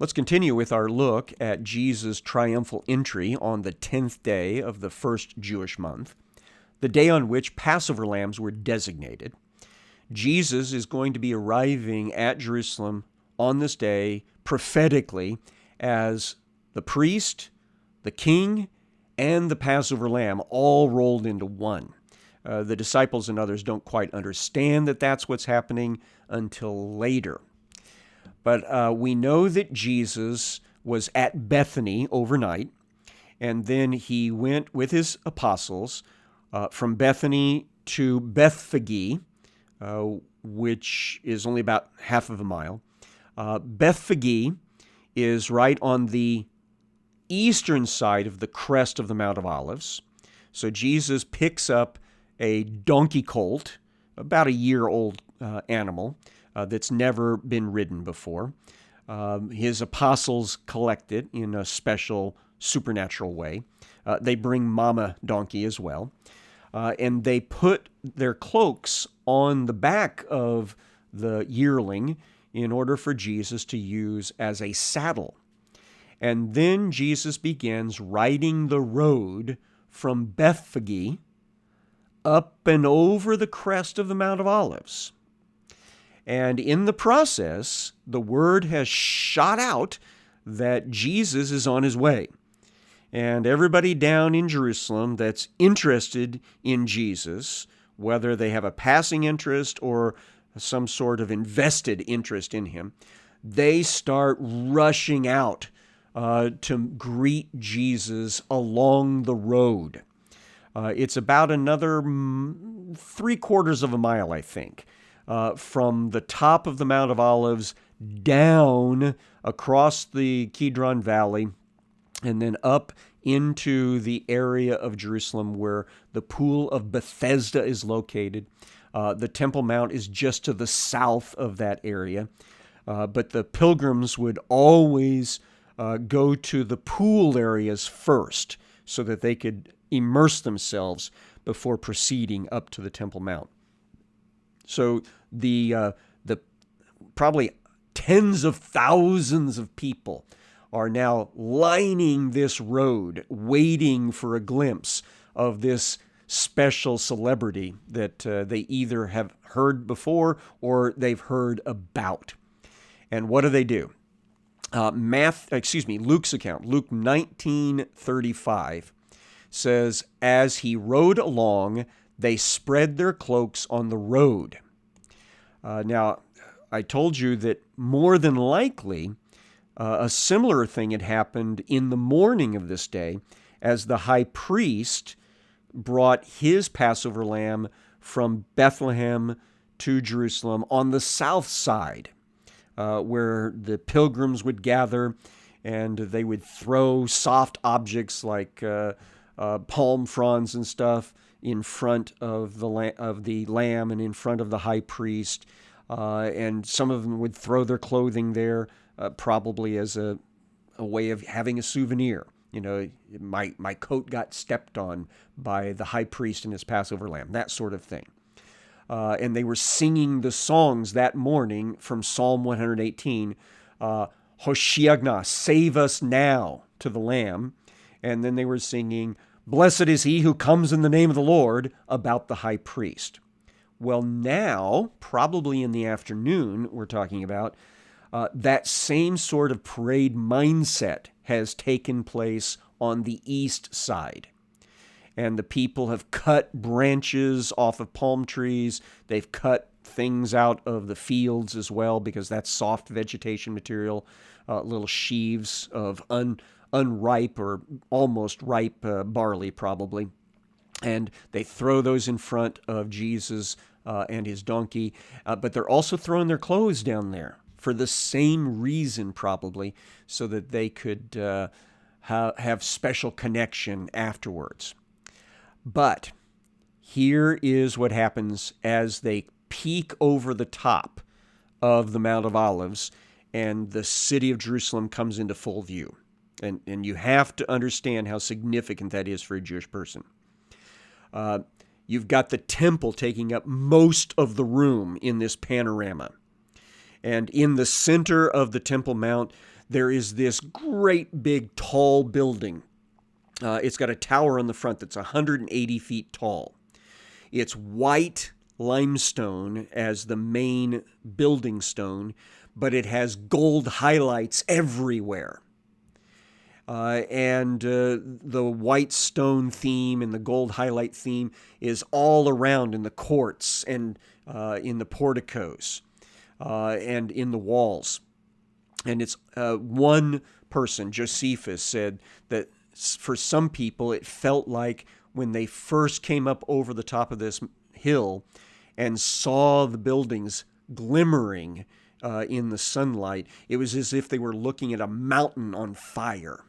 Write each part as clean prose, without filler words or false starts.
Let's continue with our look at Jesus' triumphal entry on the 10th day of the first Jewish month, the day on which Passover lambs were designated. Jesus is going to be arriving at Jerusalem on this day prophetically as the priest, the king, and the Passover lamb all rolled into one. The disciples and others don't quite understand that that's what's happening until later. But we know that Jesus was at Bethany overnight, and then he went with his apostles from Bethany to Bethphage, which is only about half of a mile. Bethphage is right on the eastern side of the crest of the Mount of Olives. So Jesus picks up a donkey colt, about a year-old animal that's never been ridden before. His apostles collect it in a special supernatural way. They bring Mama Donkey as well. And they put their cloaks on the back of the yearling in order for Jesus to use as a saddle. And then Jesus begins riding the road from Bethphage up and over the crest of the Mount of Olives. And in the process, the word has shot out that Jesus is on his way. And everybody down in Jerusalem that's interested in Jesus, whether they have a passing interest or some sort of invested interest in him, they start rushing out to greet Jesus along the road. It's about another 3/4 of a mile, I think, from the top of the Mount of Olives down across the Kidron Valley and then up into the area of Jerusalem where the Pool of Bethesda is located. The Temple Mount is just to the south of that area. But the pilgrims would always go to the pool areas first so that they could immerse themselves before proceeding up to the Temple Mount. So the probably tens of thousands of people are now lining this road, waiting for a glimpse of this special celebrity that they either have heard before or they've heard about. And what do? Luke's account, Luke 19:35, says, "As he rode along, they spread their cloaks on the road." Now, I told you that more than likely, a similar thing had happened in the morning of this day as the high priest brought his Passover lamb from Bethlehem to Jerusalem on the south side, where the pilgrims would gather and they would throw soft objects like palm fronds and stuff in front of the lamb and in front of the high priest. And some of them would throw their clothing there, probably as a way of having a souvenir. You know, my coat got stepped on by the high priest and his Passover lamb, that sort of thing. And they were singing the songs that morning from Psalm 118, Hoshiagna, save us now, to the Lamb. And then they were singing, Blessed is he who comes in the name of the Lord, about the high priest. Well, now, probably in the afternoon, we're talking about, that same sort of parade mindset has taken place on the east side. And the people have cut branches off of palm trees. They've cut things out of the fields as well, because that's soft vegetation material, little sheaves of unripe or almost ripe barley probably. And they throw those in front of Jesus and his donkey. But they're also throwing their clothes down there for the same reason probably, so that they could have special connection afterwards. But here is what happens as they peek over the top of the Mount of Olives and the city of Jerusalem comes into full view. And you have to understand how significant that is for a Jewish person. You've got the temple taking up most of the room in this panorama. And in the center of the Temple Mount, there is this great big tall building. It's got a tower on the front that's 180 feet tall. It's white limestone as the main building stone, but it has gold highlights everywhere. And the white stone theme and the gold highlight theme is all around in the courts and in the porticos and in the walls. And it's one person, Josephus, said that for some people it felt like when they first came up over the top of this hill and saw the buildings glimmering in the sunlight, it was as if they were looking at a mountain on fire.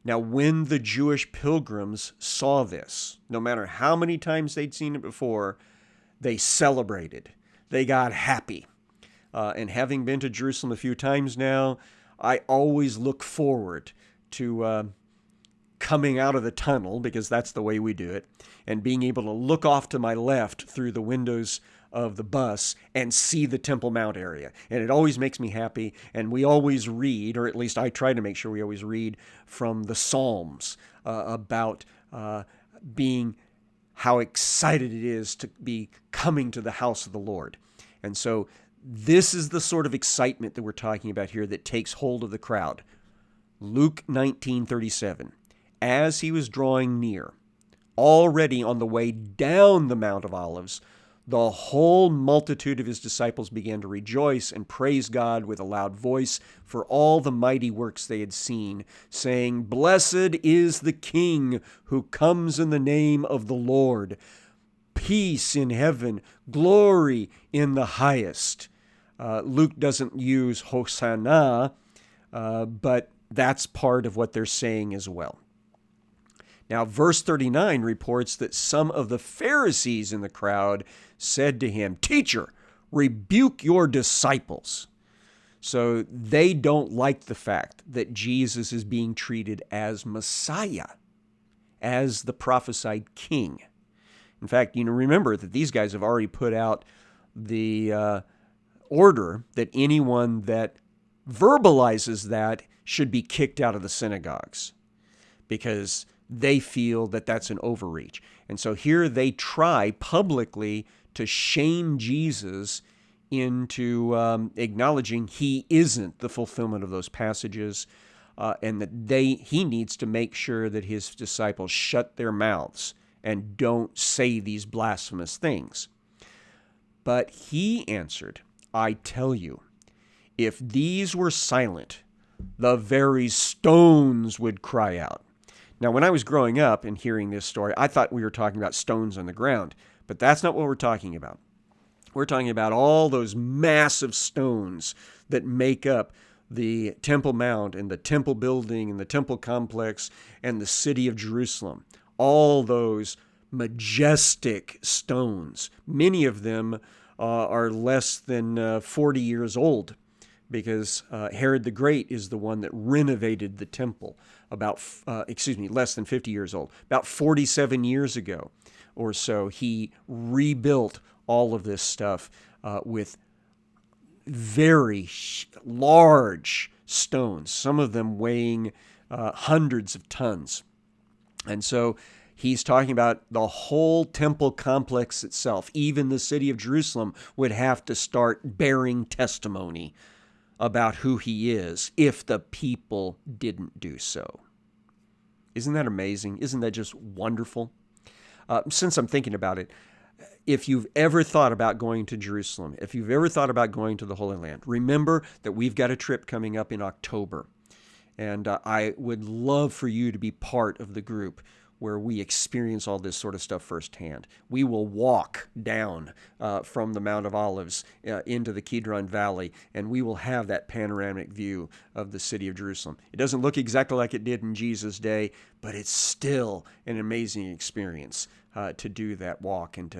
Now, when the Jewish pilgrims saw this, no matter how many times they'd seen it before, they celebrated. They got happy. And having been to Jerusalem a few times now, I always look forward to coming out of the tunnel, because that's the way we do it, and being able to look off to my left through the windows of the bus and see the Temple Mount area. And it always makes me happy. And we always read, or at least I try to make sure we always read from the Psalms about being how excited it is to be coming to the house of the Lord. And so this is the sort of excitement that we're talking about here that takes hold of the crowd. Luke 19:37. As he was drawing near, already on the way down the Mount of Olives, the whole multitude of his disciples began to rejoice and praise God with a loud voice for all the mighty works they had seen, saying, "Blessed is the King who comes in the name of the Lord. Peace in heaven, glory in the highest." Luke doesn't use Hosanna, but that's part of what they're saying as well. Now, verse 39 reports that some of the Pharisees in the crowd said to him, "Teacher, rebuke your disciples." So they don't like the fact that Jesus is being treated as Messiah, as the prophesied king. In fact, remember that these guys have already put out the order that anyone that verbalizes that should be kicked out of the synagogues, because they feel that that's an overreach. And so here they try publicly to shame Jesus into acknowledging he isn't the fulfillment of those passages, and that he needs to make sure that his disciples shut their mouths and don't say these blasphemous things. But he answered, "I tell you, if these were silent, the very stones would cry out." Now, when I was growing up and hearing this story, I thought we were talking about stones on the ground, but that's not what we're talking about. We're talking about all those massive stones that make up the Temple Mount and the temple building and the temple complex and the city of Jerusalem. All those majestic stones. Many of them are less than 40 years old, because Herod the Great is the one that renovated the temple less than 50 years old. About 47 years ago or so, he rebuilt all of this stuff with very large stones, some of them weighing hundreds of tons. And so he's talking about the whole temple complex itself. Even the city of Jerusalem would have to start bearing testimony about who he is if the people didn't do so. Isn't that amazing? Isn't that just wonderful? Since I'm thinking about it, if you've ever thought about going to Jerusalem, if you've ever thought about going to the Holy Land, remember that we've got a trip coming up in October. And I would love for you to be part of the group where we experience all this sort of stuff firsthand. We will walk down from the Mount of Olives into the Kidron Valley, and we will have that panoramic view of the city of Jerusalem. It doesn't look exactly like it did in Jesus' day, but it's still an amazing experience to do that walk and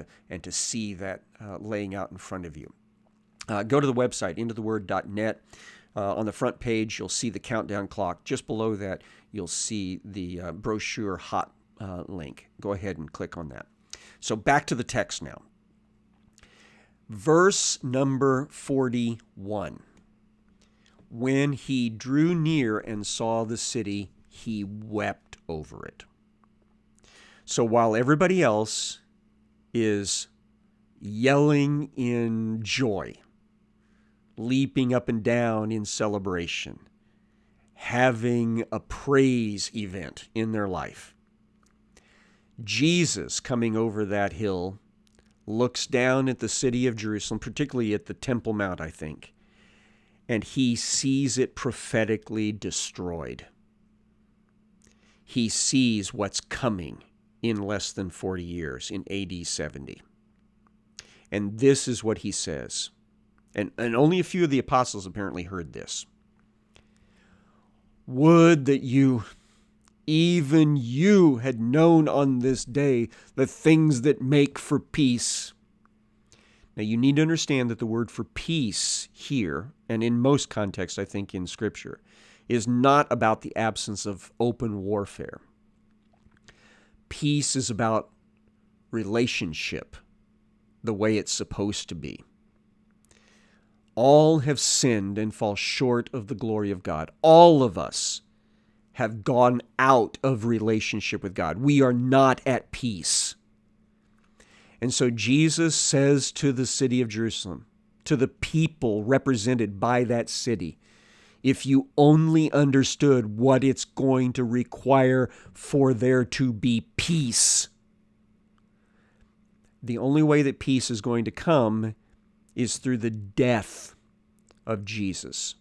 to see that laying out in front of you. Go to the website, intotheword.net. On the front page, you'll see the countdown clock. Just below that, you'll see the brochure hot link. Go ahead and click on that. So back to the text now. Verse number 41. When he drew near and saw the city, he wept over it. So while everybody else is yelling in joy, leaping up and down in celebration, having a praise event in their life, Jesus, coming over that hill, looks down at the city of Jerusalem, particularly at the Temple Mount, I think, and he sees it prophetically destroyed. He sees what's coming in less than 40 years, in AD 70. And this is what he says. And only a few of the apostles apparently heard this. Would that you, even you, had known on this day the things that make for peace. Now, you need to understand that the word for peace here, and in most contexts, I think, in Scripture, is not about the absence of open warfare. Peace is about relationship, the way it's supposed to be. All have sinned and fall short of the glory of God. All of us have gone out of relationship with God. We are not at peace. And so Jesus says to the city of Jerusalem, to the people represented by that city, if you only understood what it's going to require for there to be peace. The only way that peace is going to come is through the death of Jesus,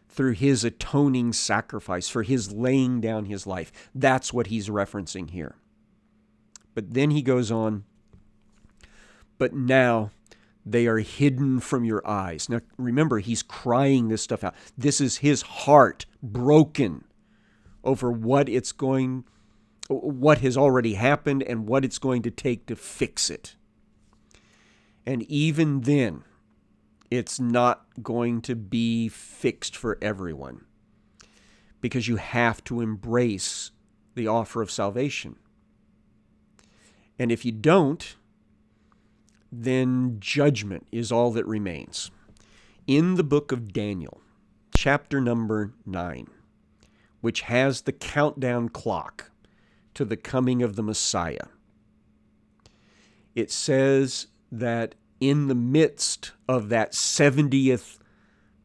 through his atoning sacrifice, for his laying down his life. That's what he's referencing here. But then he goes on, but now they are hidden from your eyes. Now remember, he's crying this stuff out. This is his heart broken over what has already happened and what it's going to take to fix it. And even then, it's not going to be fixed for everyone, because you have to embrace the offer of salvation. And if you don't, then judgment is all that remains. In the book of Daniel, chapter number 9, which has the countdown clock to the coming of the Messiah, it says that in the midst of that 70th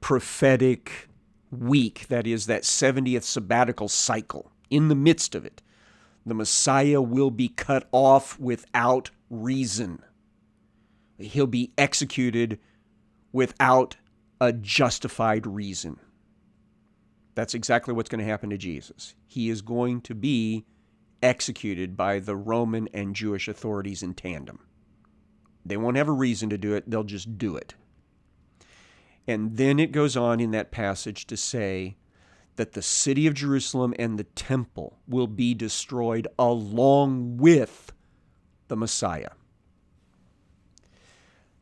prophetic week, that is, that 70th sabbatical cycle, in the midst of it, the Messiah will be cut off without reason. He'll be executed without a justified reason. That's exactly what's going to happen to Jesus. He is going to be executed by the Roman and Jewish authorities in tandem. They won't have a reason to do it. They'll just do it. And then it goes on in that passage to say that the city of Jerusalem and the temple will be destroyed along with the Messiah.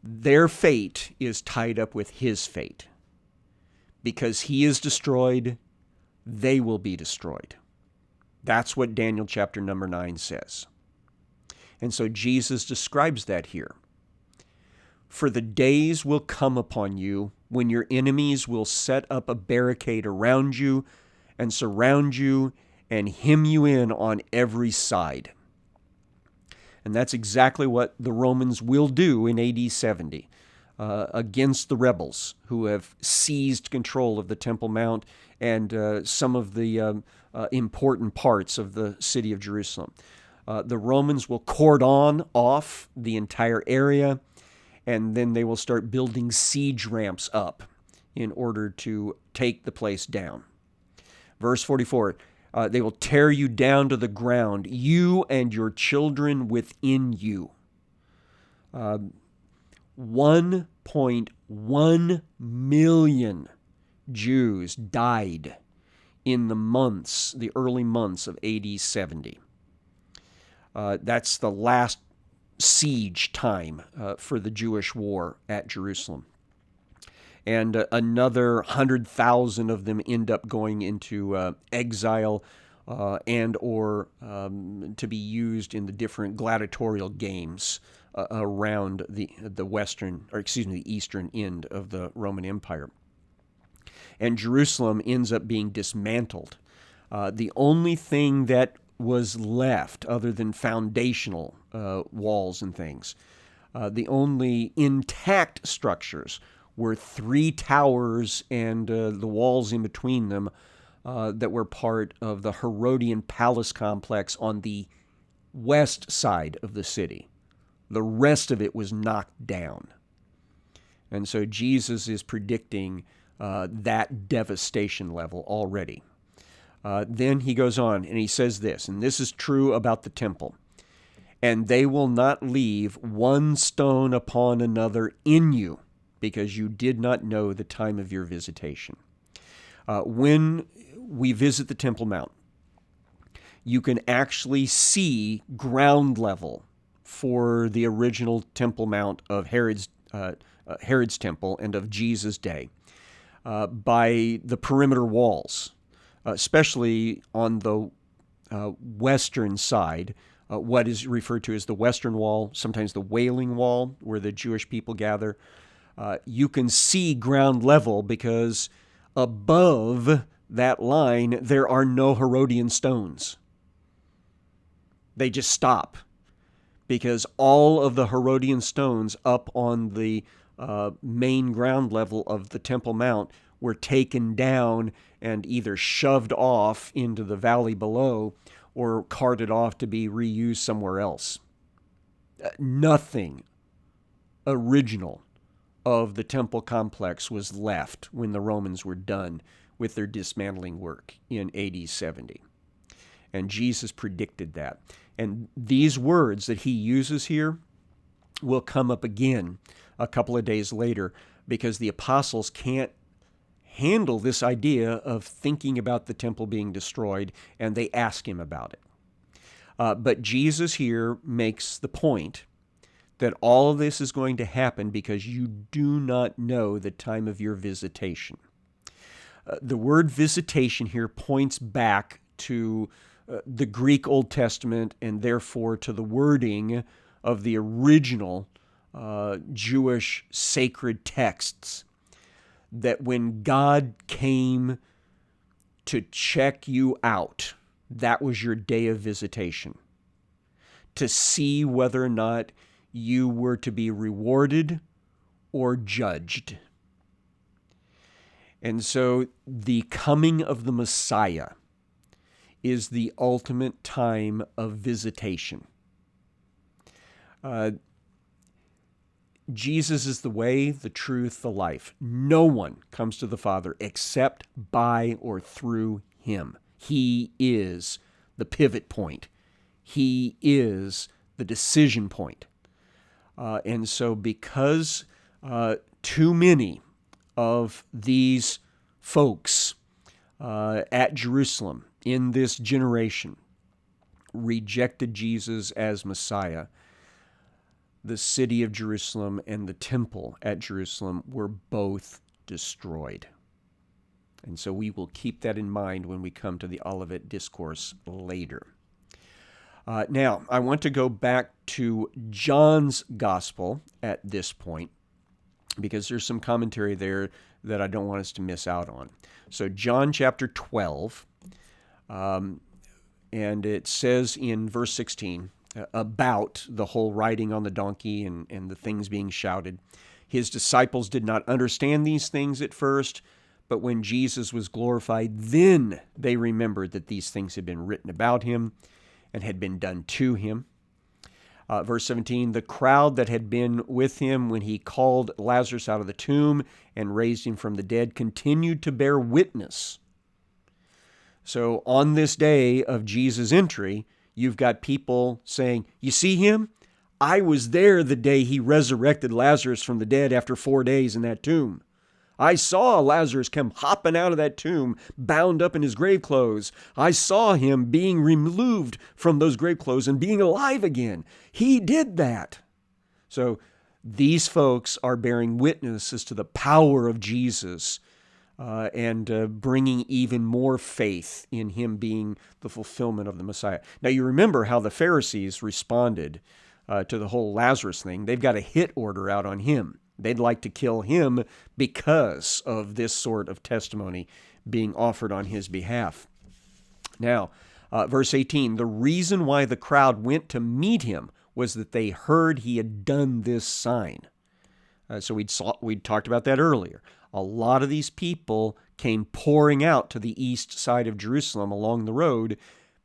Their fate is tied up with his fate. Because he is destroyed, they will be destroyed. That's what Daniel chapter number 9 says. And so Jesus describes that here. For the days will come upon you when your enemies will set up a barricade around you and surround you and hem you in on every side. And that's exactly what the Romans will do in AD 70 against the rebels who have seized control of the Temple Mount and some of the important parts of the city of Jerusalem. The Romans will cordon off the entire area, and then they will start building siege ramps up in order to take the place down. Verse 44, they will tear you down to the ground, you and your children within you. 1.1 million Jews died in the early months of AD 70. That's the last siege time for the Jewish war at Jerusalem. And another 100,000 of them end up going into exile and or to be used in the different gladiatorial games around the eastern end of the Roman Empire. and Jerusalem ends up being dismantled. The only thing that was left, other than foundational walls and things, the only intact structures were 3 towers and the walls in between them that were part of the Herodian palace complex on the west side of the city. The rest of it was knocked down. And so Jesus is predicting that devastation level already. Then he goes on and he says this, and this is true about the temple. And they will not leave one stone upon another in you, because you did not know the time of your visitation. When we visit the Temple Mount, you can actually see ground level for the original Temple Mount of Herod's temple and of Jesus' day by the perimeter walls, especially on the western side, what is referred to as the Western Wall, sometimes the Wailing Wall, where the Jewish people gather. You can see ground level because above that line, there are no Herodian stones. They just stop because all of the Herodian stones up on the main ground level of the Temple Mount were taken down and either shoved off into the valley below or carted off to be reused somewhere else. Nothing original of the temple complex was left when the Romans were done with their dismantling work in AD 70. And Jesus predicted that. And these words that he uses here will come up again a couple of days later because the apostles can't handle this idea of thinking about the temple being destroyed, and they ask him about it. But Jesus here makes the point that all of this is going to happen because you do not know the time of your visitation. The word visitation here points back to the Greek Old Testament and therefore to the wording of the original Jewish sacred texts, that when God came to check you out, that was your day of visitation, to see whether or not you were to be rewarded or judged. And so the coming of the Messiah is the ultimate time of visitation. Jesus is the way, the truth, the life. No one comes to the Father except by or through him. He is the pivot point. He is the decision point. And so because too many of these folks at Jerusalem in this generation rejected Jesus as Messiah, the city of Jerusalem and the temple at Jerusalem were both destroyed. And so we will keep that in mind when we come to the Olivet Discourse later. Now, I want to go back to John's Gospel at this point, because there's some commentary there that I don't want us to miss out on. So John chapter 12, and it says in verse 16 about the whole riding on the donkey and the things being shouted. His disciples did not understand these things at first, but when Jesus was glorified, then they remembered that these things had been written about him and had been done to him. Verse 17, the crowd that had been with him when he called Lazarus out of the tomb and raised him from the dead continued to bear witness. So on this day of Jesus' entry, you've got people saying, you see him? I was there the day he resurrected Lazarus from the dead after 4 days in that tomb. I saw Lazarus come hopping out of that tomb, bound up in his grave clothes. I saw him being removed from those grave clothes and being alive again. He did that. So these folks are bearing witness as to the power of Jesus and bringing even more faith in him being the fulfillment of the Messiah. Now you remember how the Pharisees responded to the whole Lazarus thing. They've got a hit order out on him. They'd like to kill him because of this sort of testimony being offered on his behalf. Now, verse 18, the reason why the crowd went to meet him was that they heard he had done this sign. So we'd talked about that earlier. A lot of these people came pouring out to the east side of Jerusalem along the road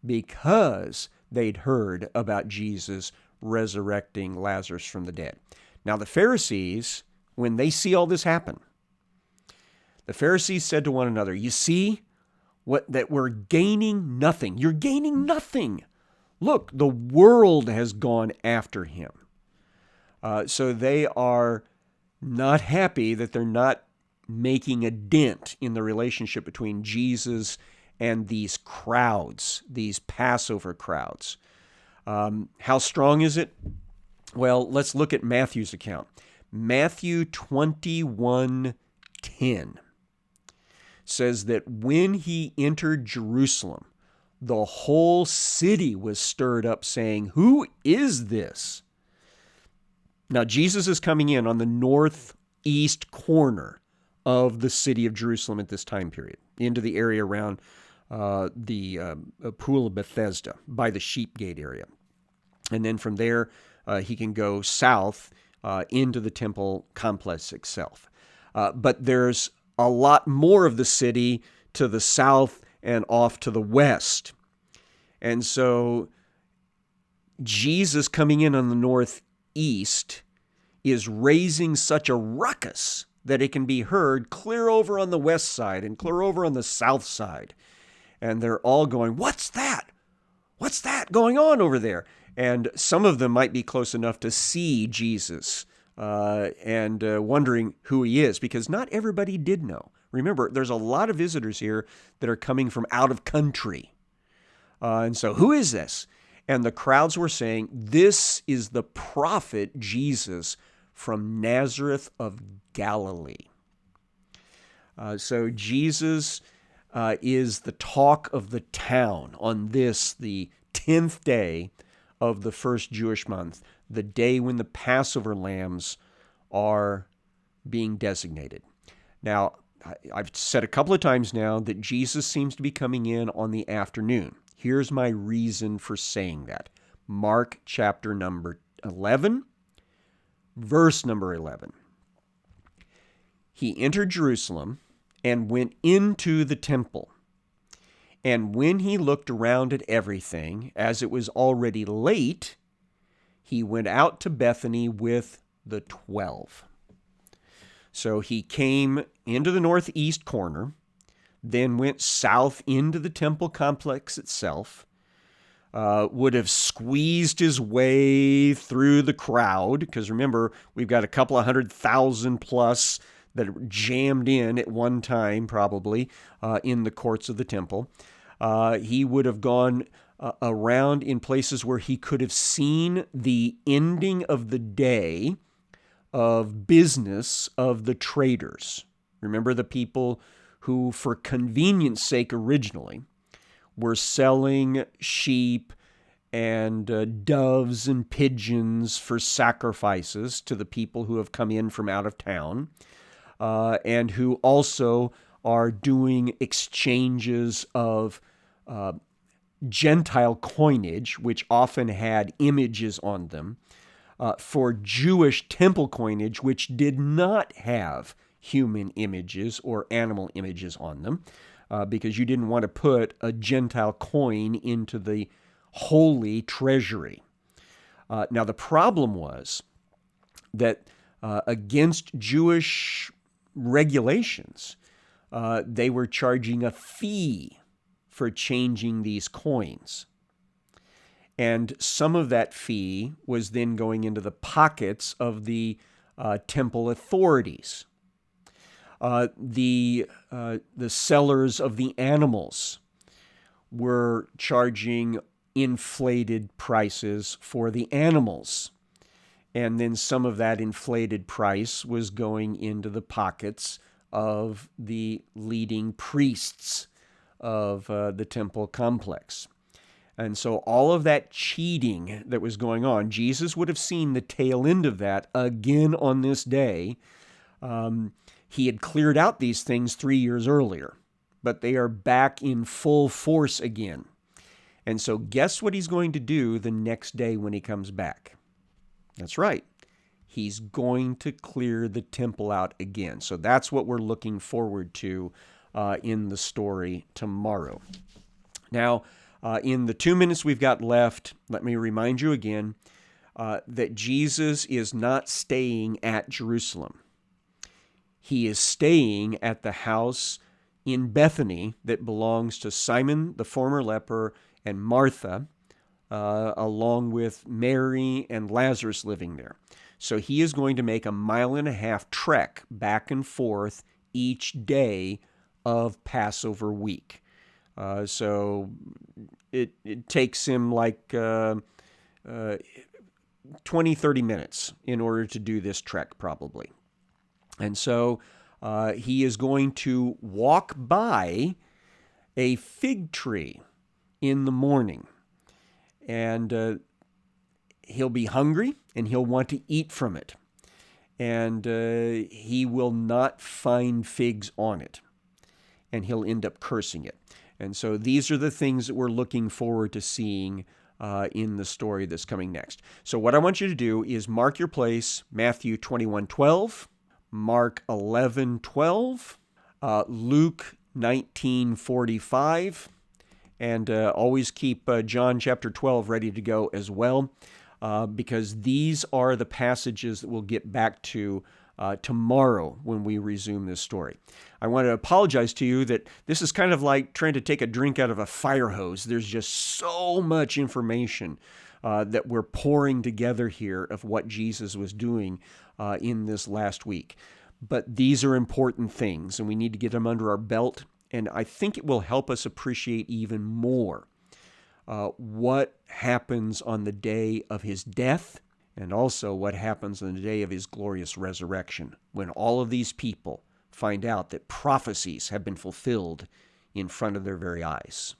because they'd heard about Jesus resurrecting Lazarus from the dead. Now the Pharisees, when they see all this happen, the Pharisees said to one another, you see that we're gaining nothing. You're gaining nothing. Look, the world has gone after him. So they are not happy that they're not making a dent in the relationship between Jesus and these crowds, these Passover crowds. How strong is it? Well, let's look at Matthew's account. Matthew 21:10 says that when he entered Jerusalem, the whole city was stirred up, saying, "Who is this?" Now, Jesus is coming in on the northeast corner of the city of Jerusalem at this time period, into the area around the Pool of Bethesda, by the Sheep Gate area. And then from there, he can go south into the temple complex itself. But there's a lot more of the city to the south and off to the west. And so Jesus coming in on the northeast is raising such a ruckus that it can be heard clear over on the west side and clear over on the south side. And they're all going, "What's that? What's that going on over there?" And some of them might be close enough to see Jesus and wondering who he is, because not everybody did know. Remember, there's a lot of visitors here that are coming from out of country. And so, who is this? And the crowds were saying, "This is the prophet Jesus from Nazareth of Galilee." So Jesus is the talk of the town on this, the 10th day of the first Jewish month, the day when the Passover lambs are being designated. Now, I've said a couple of times now that Jesus seems to be coming in on the afternoon. Here's my reason for saying that. Mark chapter number 11, verse number 11. He entered Jerusalem and went into the temple. And when he looked around at everything, as it was already late, he went out to Bethany with the 12. So he came into the northeast corner, then went south into the temple complex itself, would have squeezed his way through the crowd, because remember, we've got a couple of 100,000 plus that are jammed in at one time, probably, in the courts of the temple. He would have gone around in places where he could have seen the ending of the day of business of the traders. Remember the people who, for convenience sake originally, were selling sheep and doves and pigeons for sacrifices to the people who have come in from out of town, and who also are doing exchanges of Gentile coinage, which often had images on them, for Jewish temple coinage, which did not have human images or animal images on them, because you didn't want to put a Gentile coin into the holy treasury. Now, the problem was that against Jewish regulations, they were charging a fee for changing these coins. And some of that fee was then going into the pockets of the temple authorities. The sellers of the animals were charging inflated prices for the animals. And then some of that inflated price was going into the pockets of the leading priests of the temple complex. And so all of that cheating that was going on, Jesus would have seen the tail end of that again on this day. He had cleared out these things 3 years earlier, but they are back in full force again. And so guess what he's going to do the next day when he comes back? That's right. He's going to clear the temple out again. So that's what we're looking forward to in the story tomorrow. Now, in the 2 minutes we've got left, let me remind you again that Jesus is not staying at Jerusalem. He is staying at the house in Bethany that belongs to Simon, the former leper, and Martha, along with Mary and Lazarus living there. So he is going to make a 1.5 mile trek back and forth each day of Passover week. So it takes him like 20, 30 minutes in order to do this trek probably. And so he is going to walk by a fig tree in the morning. And he'll be hungry and he'll want to eat from it. And he will not find figs on it. And he'll end up cursing it. And so these are the things that we're looking forward to seeing in the story that's coming next. So what I want you to do is mark your place, Matthew 21:12, Mark 11:12, Luke 19:45, and always keep John chapter 12 ready to go as well, because these are the passages that we'll get back to tomorrow when we resume this story. I want to apologize to you that this is kind of like trying to take a drink out of a fire hose. There's just so much information that we're pouring together here of what Jesus was doing in this last week. But these are important things, and we need to get them under our belt, and I think it will help us appreciate even more what happens on the day of his death, and also what happens on the day of his glorious resurrection, when all of these people find out that prophecies have been fulfilled in front of their very eyes.